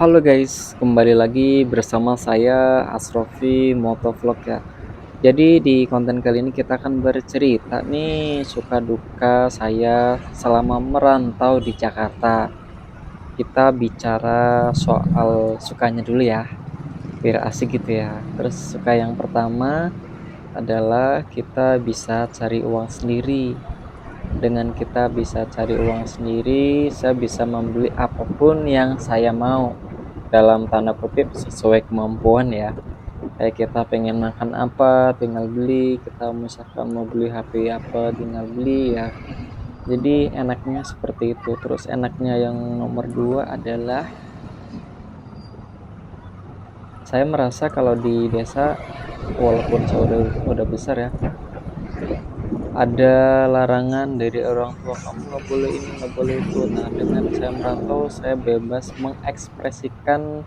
Halo guys, kembali lagi bersama saya Asrofi Motovlog ya. Jadi di konten kali ini kita akan bercerita nih suka duka saya selama merantau di Jakarta. Kita bicara soal sukanya dulu ya, biar asik gitu ya. Terus suka yang pertama adalah kita bisa cari uang sendiri. Dengan kita bisa cari uang sendiri, saya bisa membeli apapun yang saya mau dalam tanda kutip sesuai kemampuan ya. Kayak kita pengen makan apa tinggal beli, kita misalkan mau beli HP apa tinggal beli ya. Jadi enaknya seperti itu. Terus enaknya yang nomor dua adalah saya merasa kalau di desa, walaupun saya udah besar ya, ada larangan dari orang tua, kamu nggak boleh ini nggak boleh itu. Nah, dengan saya merantau saya bebas mengekspresikan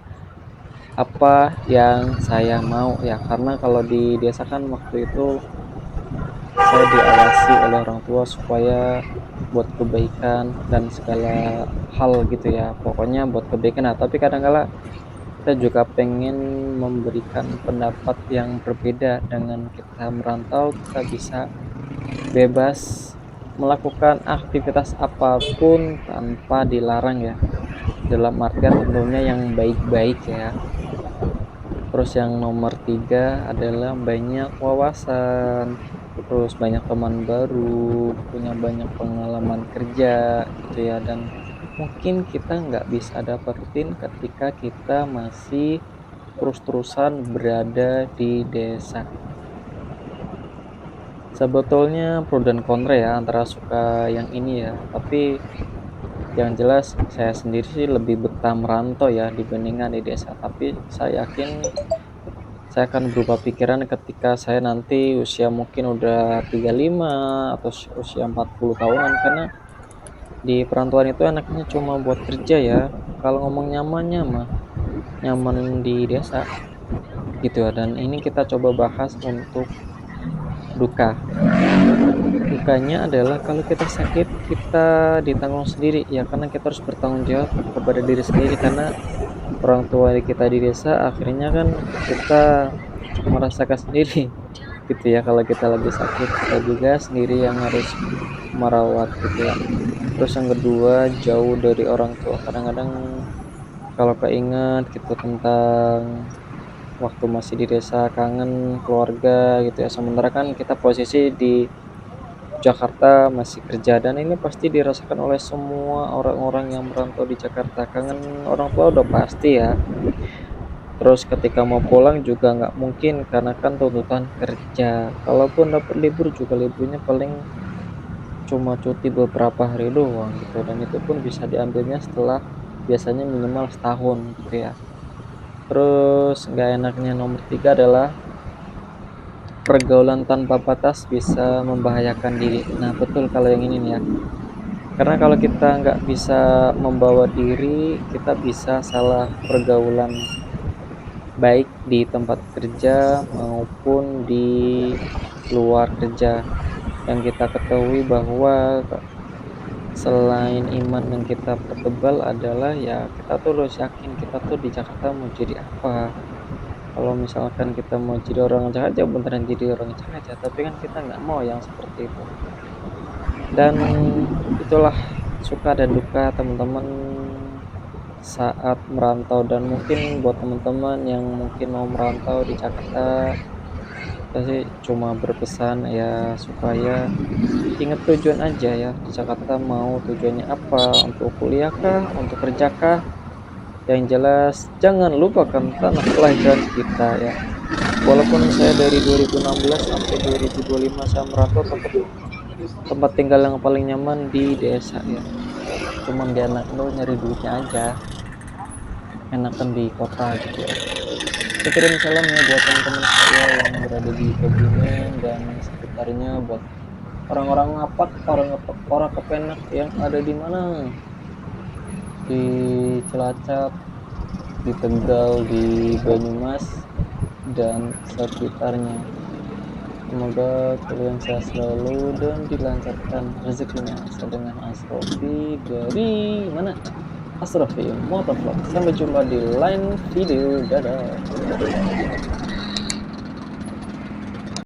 apa yang saya mau ya, karena kalau di desa kan waktu itu saya diawasi oleh orang tua supaya buat kebaikan dan segala hal gitu ya, pokoknya buat kebaikan. Nah, tapi kadang kala kita juga pengen memberikan pendapat yang berbeda. Dengan kita merantau kita bisa bebas melakukan aktivitas apapun tanpa dilarang ya, dalam artian tentunya yang baik-baik ya. Terus yang nomor tiga adalah banyak wawasan, terus banyak teman baru, punya banyak pengalaman kerja gitu ya, dan mungkin kita nggak bisa dapetin ketika kita masih terus-terusan berada di desa. Sebetulnya pro dan kontra ya antara suka yang ini ya, tapi yang jelas saya sendiri sih lebih betah merantau ya dibandingkan di desa. Tapi saya yakin saya akan berubah pikiran ketika saya nanti usia mungkin udah 35 atau usia 40 tahunan, karena di perantauan itu enaknya cuma buat kerja ya. Kalau ngomong nyamannya mah nyaman di desa gitu ya. Dan ini kita coba bahas untuk duka. Dukanya adalah kalau kita sakit kita ditanggung sendiri ya, karena kita harus bertanggung jawab kepada diri sendiri, karena orang tua kita di desa akhirnya kan kita merasakan sendiri gitu ya. Kalau kita lagi sakit kita juga sendiri yang harus merawat gitu ya. Terus yang kedua, jauh dari orang tua. Kadang-kadang kalau keinget gitu tentang waktu masih di desa, kangen keluarga gitu ya. Sementara kan kita posisi di Jakarta masih kerja, dan ini pasti dirasakan oleh semua orang-orang yang merantau di Jakarta. Kangen orang tua udah pasti ya. Terus ketika mau pulang juga nggak mungkin karena kan tuntutan kerja. Kalaupun dapat libur juga liburnya paling cuma cuti beberapa hari doang gitu, dan itu pun bisa diambilnya setelah biasanya minimal setahun gitu ya. Terus nggak enaknya nomor tiga adalah pergaulan tanpa batas bisa membahayakan diri. Nah, betul kalau yang ini nih ya. Karena kalau kita nggak bisa membawa diri, kita bisa salah pergaulan, baik di tempat kerja maupun di luar kerja. Yang kita ketahui bahwa selain iman yang kita pertebal adalah ya kita tuh harus yakin kita tuh di Jakarta mau jadi apa. Kalau misalkan kita mau jadi orang Jakarta, ya beneran jadi orang Jakarta, tapi kan kita nggak mau yang seperti itu. Dan itulah suka dan duka teman-teman saat merantau. Dan mungkin buat teman-teman yang mungkin mau merantau di Jakarta, saya sih cuma berpesan ya supaya ingat tujuan aja ya. Di Jakarta mau tujuannya apa? Untuk kuliah kah? Untuk kerja kah? Yang jelas jangan lupakan tanah kelahiran kita ya. Walaupun saya dari 2016 sampai 2025 saya merantau, tetap tempat tinggal yang paling nyaman di desa ya. Cuman di anak lo nyari duitnya aja, enakan di kota gitu ya. Saya kirim salam ya buat teman-teman saya yang berada di Kebumen dan sekitarnya, buat orang-orang ngapak, para kepenak yang ada di mana, di Cilacap, di Tegal, di Banyumas dan sekitarnya. Semoga kalian sehat selalu dan dilancarkan rezekinya. Saya dengan Asrofi dari mana? Astagfirullah, motovlog. Sampai jumpa di lain video. Dadah.